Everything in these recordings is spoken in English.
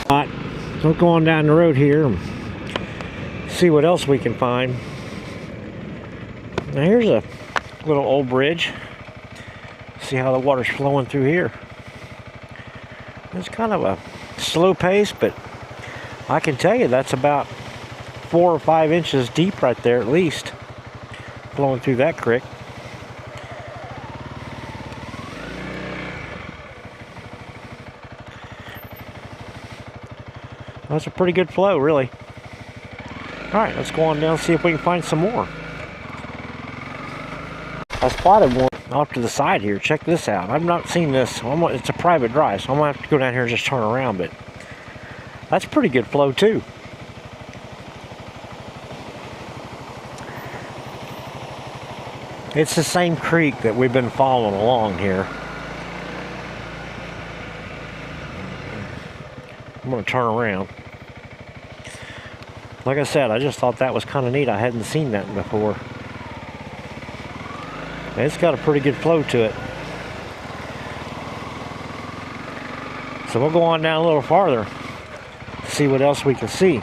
So go on down the road here and see what else we can find. Now here's a little old bridge. See how the water's flowing through here. It's kind of a slow pace, but I can tell you that's about 4 or 5 inches deep right there at least, flowing through that creek. That's a pretty good flow, really. Alright, let's go on down and see if we can find some more. I spotted one off to the side here. Check this out. I've not seen this. It's a private drive, so I'm going to have to go down here and just turn around, but that's pretty good flow too. It's the same creek that we've been following along here. I'm going to turn around. Like I said, I just thought that was kind of neat. I hadn't seen that before. And it's got a pretty good flow to it. So we'll go on down a little farther, see what else we can see.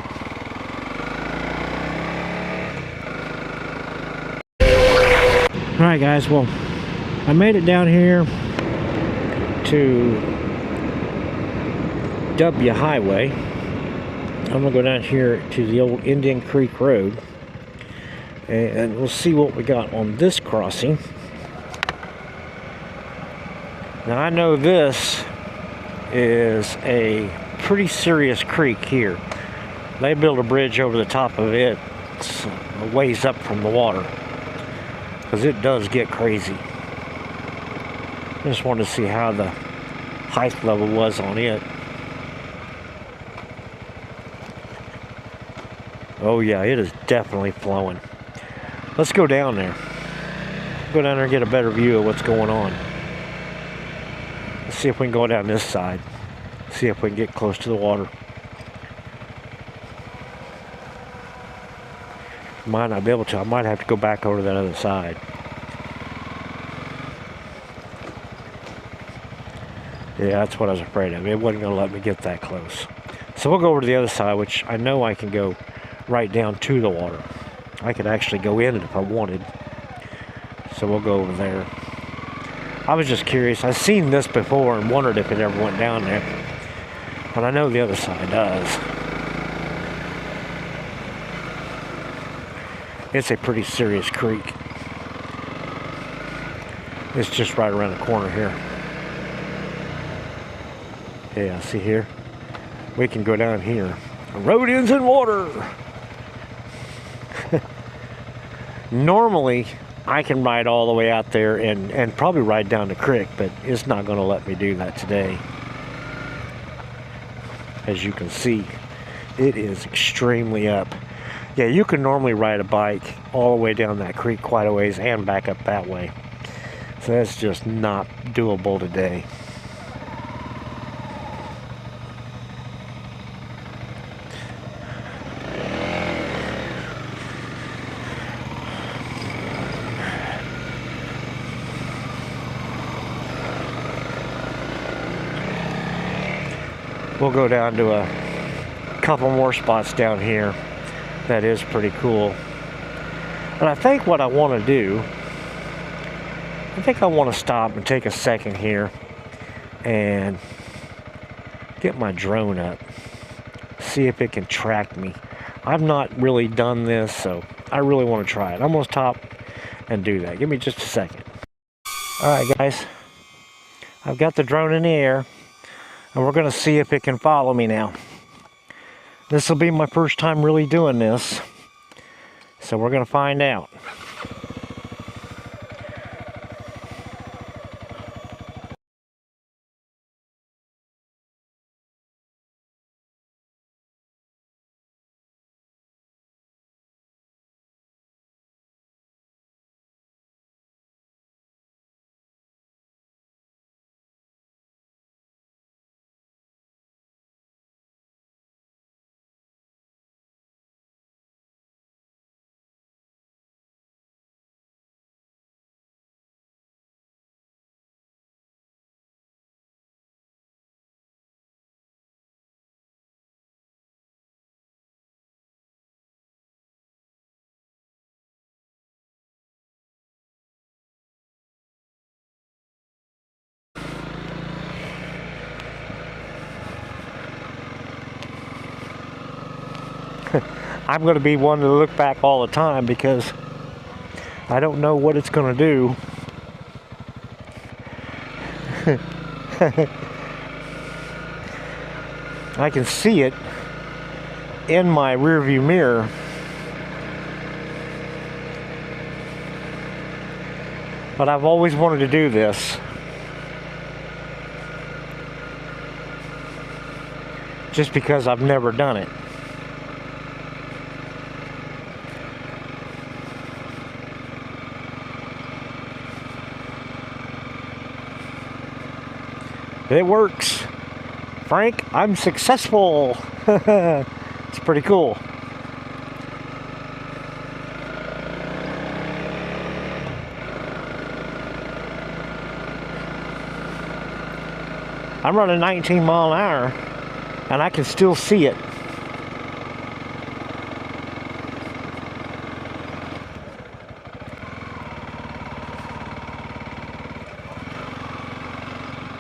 Alright guys, well, I made it down here to W Highway. I'm going to go down here to the old Indian Creek Road, and we'll see what we got on this crossing. Now I know this is a pretty serious creek here. They built a bridge over the top of it. It's a ways up from the water, because it does get crazy. I just wanted to see how the height level was on it. Oh yeah, it is definitely flowing. Let's go down there. Go down there and get a better view of what's going on. Let's see if we can go down this side. See if we can get close to the water. Might not be able to. I might have to go back over to that other side. Yeah, that's what I was afraid of. It wasn't going to let me get that close. So we'll go over to the other side, which I know I can go right down to the water. I could actually go in it if I wanted. So we'll go over there. I was just curious. I've seen this before and wondered if it ever went down there. But I know the other side does. It's a pretty serious creek. It's just right around the corner here. Yeah, see here? We can go down here. The road ends in water. Normally, I can ride all the way out there and probably ride down the creek, but it's not going to let me do that today. As you can see, it is extremely up. Yeah, you can normally ride a bike all the way down that creek quite a ways and back up that way. So that's just not doable today. We'll go down to a couple more spots down here. That is pretty cool. And I think what I want to do, I think I want to stop and take a second here and get my drone up. See if it can track me. I've not really done this, so I really want to try it. I'm going to stop and do that. Give me just a second. Alright guys, I've got the drone in the air. And we're going to see if it can follow me now. This will be my first time really doing this. So we're going to find out. I'm going to be one to look back all the time because I don't know what it's going to do. I can see it in my rearview mirror. But I've always wanted to do this. Just because I've never done it. It works. Frank, I'm successful. It's pretty cool. I'm running 19 mile an hour and I can still see it.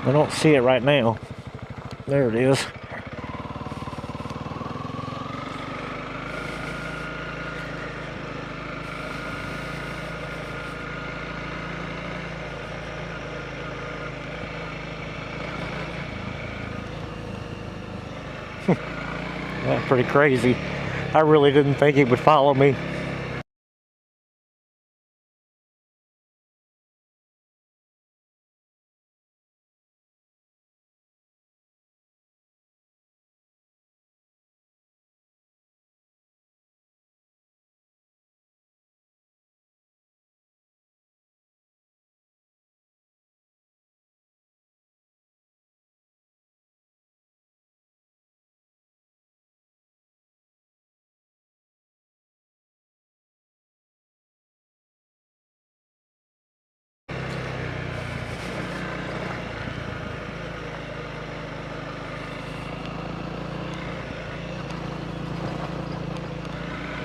I don't see it right now. There it is. That's pretty crazy. I really didn't think it would follow me.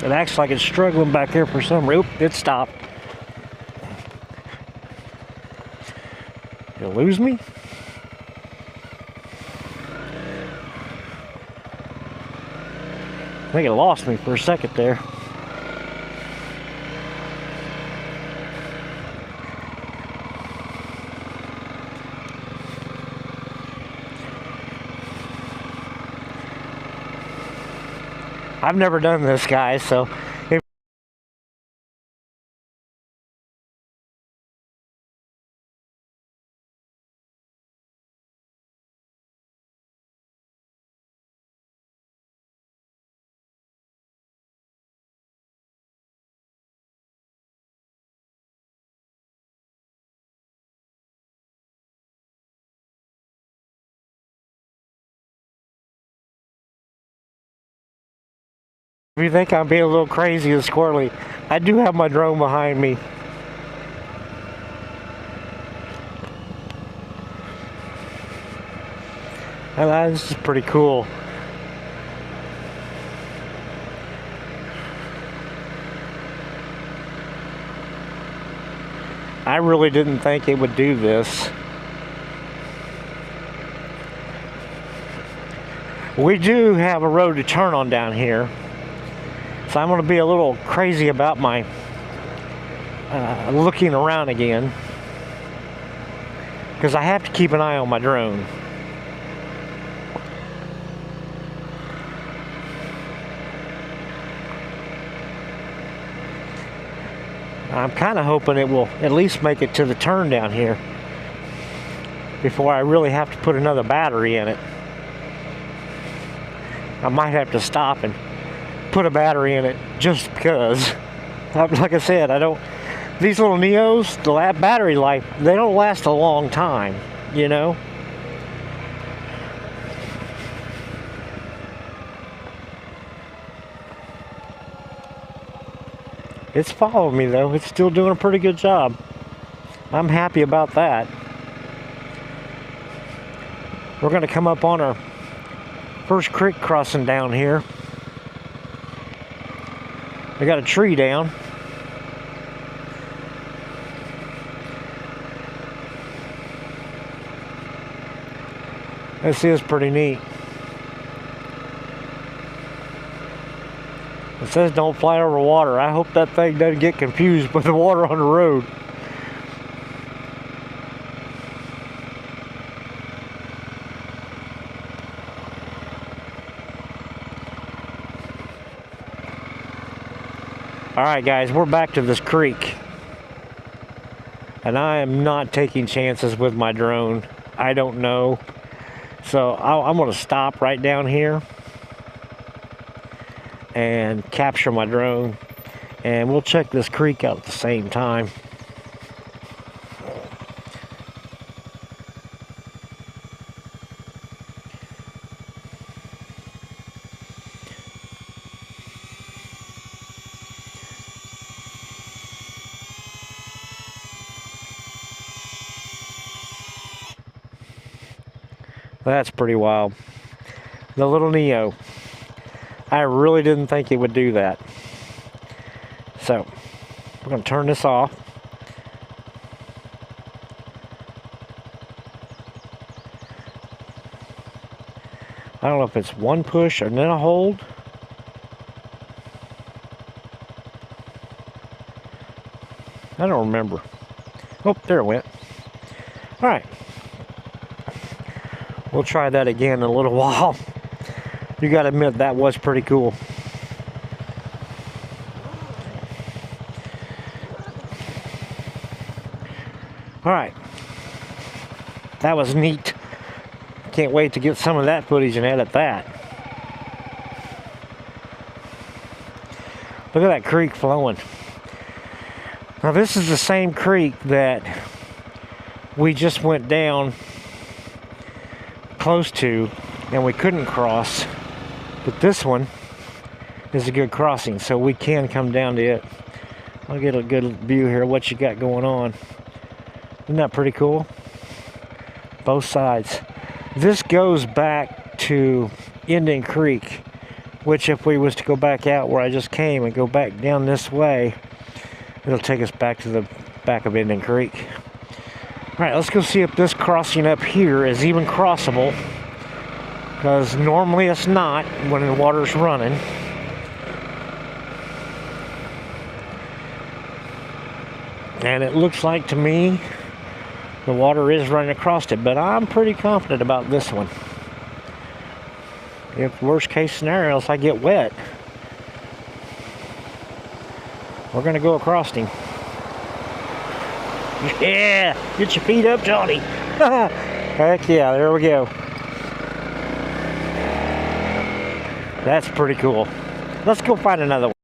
It acts like it's struggling back here for some reason. It stopped. You'll lose me? I think it lost me for a second there. I've never done this, guys, so if you think I'm being a little crazy and squirrely, I do have my drone behind me. And this is pretty cool. I really didn't think it would do this. We do have a road to turn on down here. So I'm going to be a little crazy about my looking around again. Because I have to keep an eye on my drone. I'm kind of hoping it will at least make it to the turn down here before I really have to put another battery in it. I might have to stop and put a battery in it just because. Like I said, these little Neos, the battery life, they don't last a long time, you know? It's following me though. It's still doing a pretty good job. I'm happy about that. We're going to come up on our first creek crossing down here. I got a tree down. This is pretty neat. It says don't fly over water. I hope that thing doesn't get confused with the water on the road. Alright guys, we're back to this creek. And I am not taking chances with my drone. I don't know. So I'm going to stop right down here and capture my drone. And we'll check this creek out at the same time. That's pretty wild. The little Neo. I really didn't think it would do that. So, we're going to turn this off. I don't know if it's one push and then a hold. I don't remember. Oh, there it went. All right. We'll try that again in a little while. You gotta admit, that was pretty cool. Alright. That was neat. Can't wait to get some of that footage and edit that. Look at that creek flowing. Now this is the same creek that we just went down close to and we couldn't cross, but this one is a good crossing, so we can come down to it. I'll get a good view here of what you got going on. Isn't that pretty cool? Both sides. This goes back to Indian Creek, which if we was to go back out where I just came and go back down this way, it'll take us back to the back of Indian Creek. Alright, let's go see if this crossing up here is even crossable, because normally it's not when the water's running. And it looks like to me the water is running across it, but I'm pretty confident about this one. If worst case scenarios I get wet, we're gonna go across him. Yeah, get your feet up, Johnny. Heck yeah, there we go. That's pretty cool. Let's go find another one.